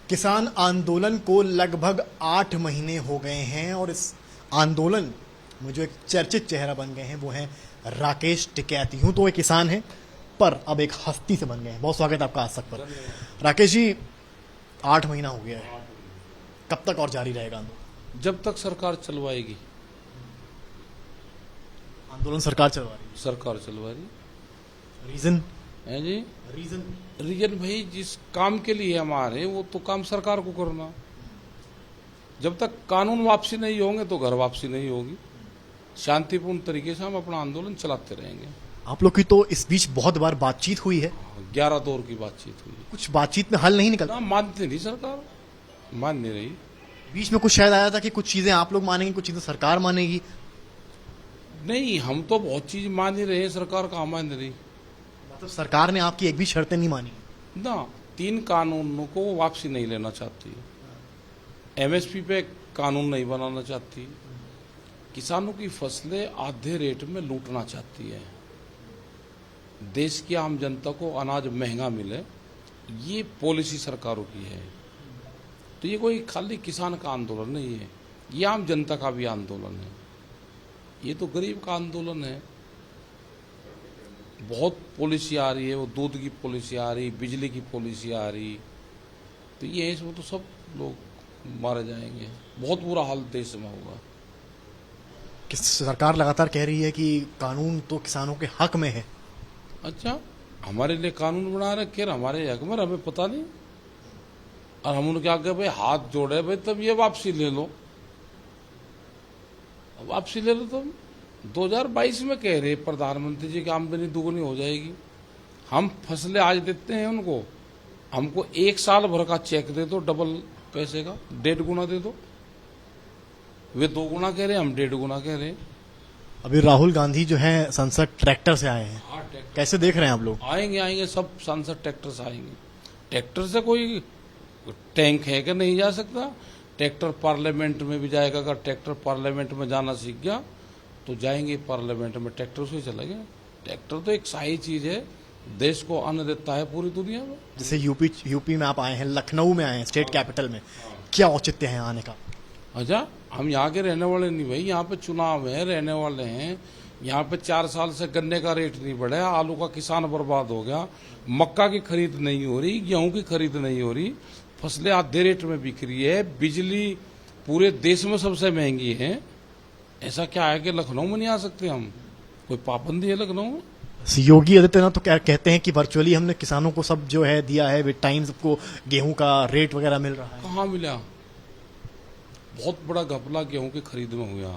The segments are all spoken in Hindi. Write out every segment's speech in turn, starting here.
किसान आंदोलन को लगभग 8 महीने हो गए हैं और इस आंदोलन में जो एक चर्चित चेहरा बन गए हैं वो हैं राकेश टिकैत। यूं तो एक किसान है पर अब एक हस्ती से बन गए हैं। बहुत स्वागत है आपका आज तक पर। राकेश जी, 8 महीना हो गया है, कब तक और जारी रहेगा आंदोलन? जब तक सरकार चलवाएगी। आंदोलन सरकार चलवा रही सरकार चलवा रही है। रीजन है जी। रीजन भाई जिस काम के लिए हम आ रहे हैं वो तो काम सरकार को करना। जब तक कानून वापसी नहीं होंगे तो घर वापसी नहीं होगी। शांतिपूर्ण तरीके से हम अपना आंदोलन चलाते रहेंगे। आप लोग की तो इस बीच बहुत बार बातचीत हुई है, 11 दौर की बातचीत हुई। कुछ बातचीत में हल नहीं निकला। मानती नहीं सरकार, मान नहीं रही। बीच में कुछ शायद आया था कि कुछ चीजें आप लोग मानेंगे, कुछ चीजें सरकार मानेगी। नहीं, हम तो बहुत चीज मान ही रहे हैं, सरकार कहाँ मान रही। मतलब सरकार ने आपकी एक भी शर्तें नहीं मानी ना, 3 कानूनों को वापसी नहीं लेना चाहती, एमएसपी पे कानून नहीं बनाना चाहती, किसानों की फसलें आधे रेट में लूटना चाहती है, देश की आम जनता को अनाज महंगा मिले, ये पॉलिसी सरकारों की है। तो ये कोई खाली किसान का आंदोलन नहीं है, ये आम जनता का भी आंदोलन है। ये तो गरीब का आंदोलन है। बहुत पॉलिसी आ रही है, वो दूध की पॉलिसी आ रही, बिजली की पॉलिसी आ रही, तो ये इसमें तो सब लोग मारे जाएंगे। बहुत बुरा हाल देश में होगा। कि सरकार लगातार कह रही है कि कानून तो किसानों के हक में है। अच्छा, हमारे लिए कानून बना रखे हैं, हमारे हक में, हमें पता नहीं। और हम उनके आगे भाई हाथ जोड़े, भाई तब ये वापसी ले लो, वापसी ले लो। तुम 2022 में कह रहे प्रधानमंत्री जी की आमदनी दुगनी हो जाएगी। हम फसलें आज देते हैं उनको, हमको 1 साल भर का चेक दे दो, डबल पैसे का, 1.5 गुना दे दो। वे 2 गुना कह रहे हैं, हम 1.5 गुना कह रहे हैं। अभी राहुल गांधी जो है संसद ट्रैक्टर से आए हैं, कैसे देख रहे हैं आप लोग? आएंगे, सब सांसद ट्रैक्टर से आएंगे। ट्रैक्टर से कोई टैंक है कि नहीं जा सकता? ट्रैक्टर पार्लियामेंट में भी जाएगा। अगर ट्रैक्टर पार्लियामेंट में जाना सीख गया तो जाएंगे पार्लियामेंट में, ट्रैक्टर से चलेंगे। ट्रैक्टर तो एक शाही चीज है, देश को अन्न देता है पूरी दुनिया में। जैसे यूपी में आप आए हैं, लखनऊ में आए हैं, स्टेट कैपिटल में, क्या औचित्य है आने का? अच्छा, हम यहाँ के रहने वाले नहीं भाई, यहाँ पे चुनाव है, रहने वाले हैं। यहाँ पे 4 साल से गन्ने का रेट नहीं बढ़ा, आलू का किसान बर्बाद हो गया, मक्का की खरीद नहीं हो रही, गेहूं की खरीद नहीं हो रही, फसलें आधे रेट में बिक रही है, बिजली पूरे देश में सबसे महंगी है। ऐसा क्या है कि लखनऊ में नहीं आ सकते हम? कोई पाबंदी है लखनऊ में? योगी आदित्यनाथ तो क्या कहते हैं कि वर्चुअली हमने किसानों को सब जो है दिया है, विद टाइम सबको गेहूं का रेट वगैरह मिल रहा है। कहाँ मिला? बहुत बड़ा घपला गेहूं की खरीद में हुआ।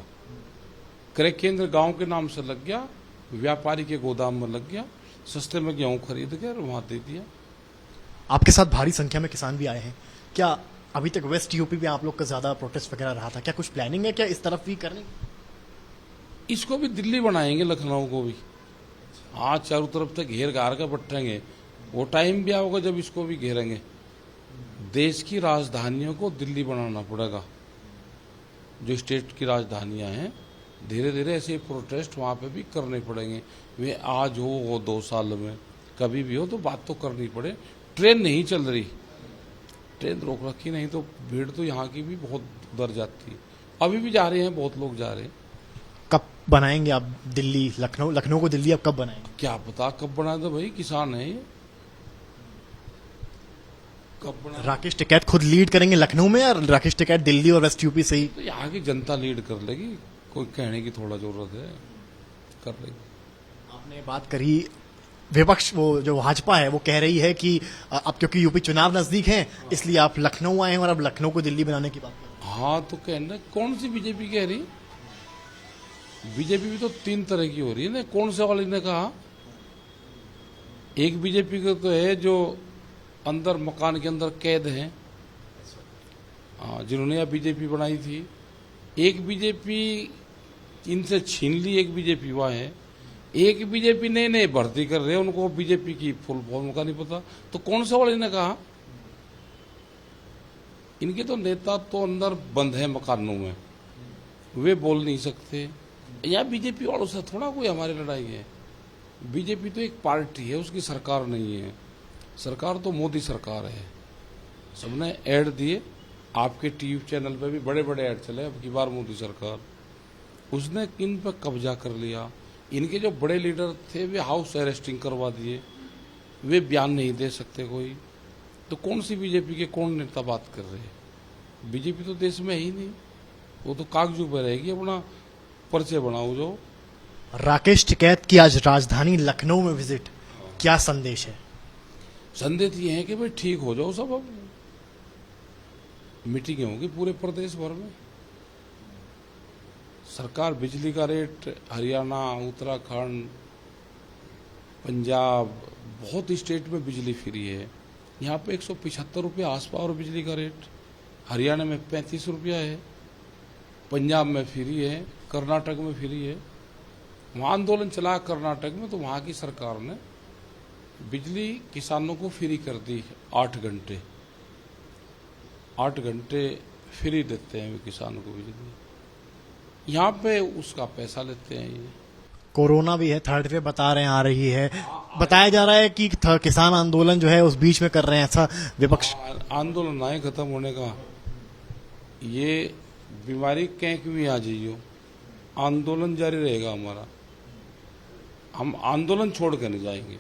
क्रय केंद्र गांव के नाम से लग गया, व्यापारी के गोदाम में लग गया, सस्ते में गेहूं खरीद के वहां दे दिया। आपके साथ भारी संख्या में किसान भी आए हैं, क्या अभी तक वेस्ट यूपी में आप लोग का ज्यादा प्रोटेस्ट वगैरह रहा था? क्या कुछ प्लानिंग है क्या इस तरफ भी करने? इसको भी दिल्ली बनाएंगे, लखनऊ को भी। आज चारों तरफ से घेर घार के बटेंगे। वो टाइम भी आओगे जब इसको भी घेरेंगे। देश की राजधानियों को दिल्ली बनाना पड़ेगा। जो स्टेट की राजधानियां हैं, धीरे धीरे ऐसे प्रोटेस्ट वहां पे भी करने पड़ेंगे। वे आज हो 2 साल में, कभी भी हो, तो बात तो करनी पड़े। ट्रेन नहीं चल रही, ट्रेन रोक रखी, नहीं तो भीड़ तो यहाँ की भी बहुत उधर जाती है। अभी भी जा रहे हैं, बहुत लोग जा रहे हैं। कब बनाएंगे आप दिल्ली, लखनऊ को दिल्ली आप कब बनाएंगे? क्या पता कब बना दो भाई, किसान है ये, कब बना। राकेश टिकैत खुद लीड करेंगे लखनऊ में, या राकेश टिकैत दिल्ली और वेस्ट यूपी से ही? तो यहाँ की जनता लीड कर लेगी, कोई कहने की थोड़ा जरूरत है, कर लेगी। आपने बात करी विपक्ष, वो जो भाजपा है वो कह रही है कि अब क्योंकि यूपी चुनाव नजदीक है इसलिए आप लखनऊ आए हैं और अब लखनऊ को दिल्ली बनाने की बात कर रहे हैं। हाँ, तो कहना कौन सी बीजेपी कह रही? बीजेपी भी तो 3 तरह की हो रही है ना। कौन से वाले ने कहा? एक बीजेपी का तो है जो अंदर मकान के अंदर कैद हैं, जिन्होंने यह बीजेपी बनाई थी। एक बीजेपी इनसे छीन ली, एक बीजेपी वह है। एक बीजेपी नए भर्ती कर रहे हैं, उनको बीजेपी की फुल फॉर्म का नहीं पता। तो कौन से वाले ने कहा? इनके तो नेता तो अंदर बंद है मकानों में, वे बोल नहीं सकते। या बीजेपी वालों से थोड़ा कोई हमारी लड़ाई है। बीजेपी तो एक पार्टी है, उसकी सरकार नहीं है। सरकार तो मोदी सरकार है। सबने ऐड दिए, आपके टीवी चैनल पे भी बड़े बड़े ऐड चले। अब की बार मोदी सरकार उसने इन पर कब्जा कर लिया। इनके जो बड़े लीडर थे वे हाउस अरेस्टिंग करवा दिए, वे बयान नहीं दे सकते कोई। तो कौन सी बीजेपी के कौन नेता बात कर रहे हैं? बीजेपी तो देश में है ही नहीं, वो तो कागजों पर रहेगी। अपना पर्चे बनाओ जो। राकेश टिकैत की आज राजधानी लखनऊ में विजिट, क्या संदेश है? संदेश ये है कि भाई ठीक हो जाओ सब। अब मीटिंगें होंगी पूरे प्रदेश भर में। सरकार बिजली का रेट हरियाणा, उत्तराखंड, पंजाब, बहुत स्टेट में बिजली फ्री है। यहाँ पे 175 रुपये आसपास और बिजली का रेट। हरियाणा में 35 रुपया है, पंजाब में फ्री है, कर्नाटक में फ्री है। वहाँ आंदोलन चला कर्नाटक में, तो वहाँ की सरकार ने बिजली किसानों को फ्री कर दी। 8 घंटे 8 घंटे फ्री देते हैं वे किसानों को बिजली। यहाँ पे उसका पैसा लेते हैं ये। कोरोना भी है, थर्ड वेव बता रहे हैं आ रही है। बताया जा रहा है कि किसान आंदोलन जो है उस बीच में कर रहे हैं, ऐसा विपक्ष। आंदोलन आए खत्म होने का, ये बीमारी कहीं भी आ जाइयो, आंदोलन जारी रहेगा हमारा। हम आंदोलन छोड़ कर नहीं जाएंगे।